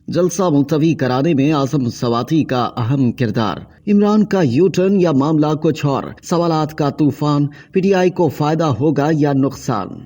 जलसा मुलतवी कराने में आजम सवाती का अहम किरदार। इमरान का यू टर्न या मामला कुछ और, सवालात का तूफान, पीटीआई को फायदा होगा या नुकसान।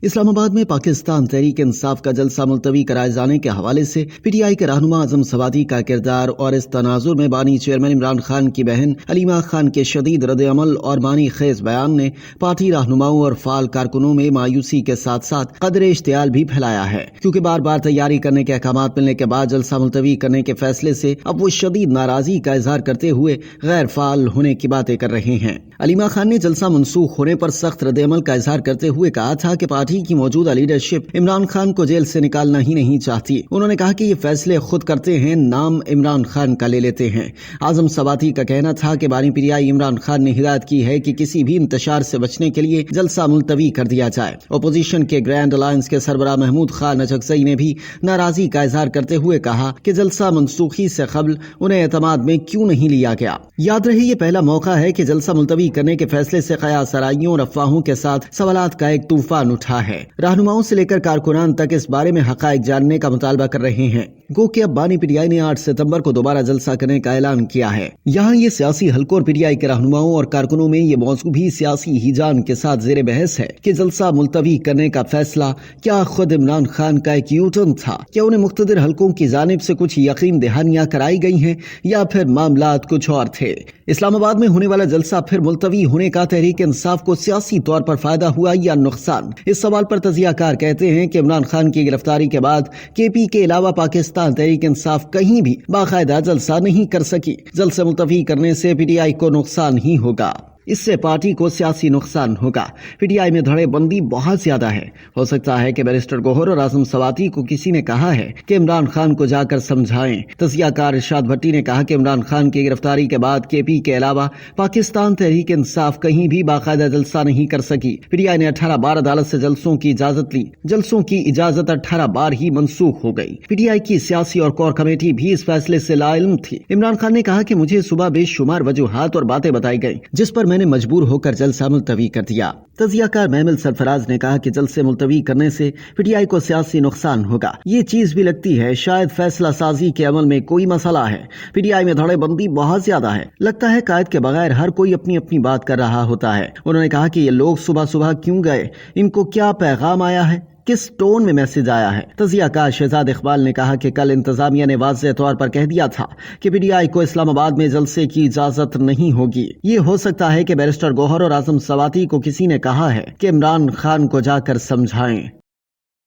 इस्लामाबाद में पाकिस्तान तहरीक इंसाफ का जलसा मुलतवी कराए जाने के हवाले से पीटीआई के रहनुमा आजम सवाती का किरदार और इस तनाजुर में बानी चेयरमैन इमरान खान की बहन अलीमा खान के शदीद रद्द-ए-अमल और मानी खेज बयान ने पार्टी रहनुमाओं और फाल कारकुनों में मायूसी के साथ साथ कदरे इश्तियाल भी फैलाया है, क्योंकि बार बार तैयारी करने के अहकाम मिलने के बाद जलसा मुलतवी करने के फैसले से अब वो शदीद नाराजगी का इजहार करते हुए गैर फाल होने की बातें कर रहे हैं। अलीमा खान ने जलसा मनसूख होने पर सख्त रद्द-ए-अमल का इजहार करते हुए कहा था कि पार्टी की मौजूदा लीडरशिप इमरान खान को जेल से निकालना ही नहीं चाहती। उन्होंने कहा कि ये फैसले खुद करते हैं, नाम इमरान खान का ले लेते हैं। आजम सवाती का कहना था कि बानी पीटीआई इमरान खान ने हिदायत की है कि किसी भी इंतशार से बचने के लिए जलसा मुलतवी कर दिया जाए। अपोजिशन के ग्रैंड अलायंस के सरबराह महमूद खान नचकजई ने भी नाराजगी का इजहार करते हुए कहा कि जलसा मनसूखी से कबल उन्हें एतमाद में क्यों नहीं लिया गया। याद रहे, ये पहला मौका है कि जलसा मुलतवी करने के फैसले से कयास आराइयों और अफवाहों के साथ सवालात का एक तूफान उठा है। रहनुमाओं से लेकर कारकुनान तक इस बारे में हकायक जानने का मुतालबा कर रहे हैं। गो कि अब बानी पीटीआई ने 8 सितंबर को दोबारा जलसा करने का ऐलान किया है। यहाँ ये सियासी हलकों और पीटीआई के रहनुमाओं और कारकुनों में ये मौजू भी सियासी हिजान के साथ जेर बहस है कि जलसा मुलतवी करने का फैसला क्या खुद इमरान खान का एक यूटर्न था, क्या उन्हें मुख्तदिर हलकों की जानिब से कुछ यकीन दहानियां कराई गई हैं, या फिर मामलात कुछ और थे। इस्लामाबाद में होने वाला जलसा फिर मुलतवी होने का तहरीक इंसाफ को सियासी तौर पर फायदा हुआ या नुकसान। इस सवाल पर तजियाकार कहते हैं कि इमरान खान की गिरफ्तारी के बाद केपी के अलावा पाकिस्तान तहरीक इंसाफ कहीं भी बाकायदा जलसा नहीं कर सकी। जलसा मुलतवी करने से पीटीआई को नुकसान ही होगा, इससे पार्टी को सियासी नुकसान होगा। पीटीआई में धड़ेबंदी बहुत ज्यादा है। हो सकता है कि बैरिस्टर गौहर और आजम सवाती को किसी ने कहा है कि इमरान खान को जाकर समझाएं। तजियाकार इरशाद भट्टी ने कहा कि इमरान खान की गिरफ्तारी के बाद केपी के अलावा पाकिस्तान तहरीक इंसाफ कहीं भी बाकायदा जलसा नहीं कर सकी। पीटीआई ने 18 बार अदालत से जलसों की इजाजत ली। जलसों की इजाजत 18 बार ही मनसूख हो गई। पीटीआई की सियासी और कोर कमेटी भी इस फैसले से लाइल्म थी। इमरान खान ने कहा कि मुझे सुबह बेशुमार वजूहात और बातें बताई गई, जिस पर मैंने मजबूर होकर जलसा मुलतवी कर दिया। तजियाकार महमिल सरफराज ने कहा कि जलसे मुलतवी करने से पीटीआई को सियासी नुकसान होगा। ये चीज भी लगती है शायद फैसला साजी के अमल में कोई मसला है। पीटीआई में धड़ेबंदी बहुत ज्यादा है। लगता है कायद के बगैर हर कोई अपनी अपनी बात कर रहा होता है। उन्होंने कहा कि ये लोग सुबह सुबह क्यों गए, इनको क्या पैगाम आया है, किस टोन में मैसेज आया है। तजियाकार शहजाद इकबाल ने कहा कि कल इंतजामिया ने वाज़ेह तौर पर कह दिया था कि पीटीआई को इस्लामाबाद में जलसे की इजाजत नहीं होगी। ये हो सकता है कि बैरिस्टर गौहर और आजम सवाती को किसी ने कहा है कि इमरान खान को जाकर समझाएं।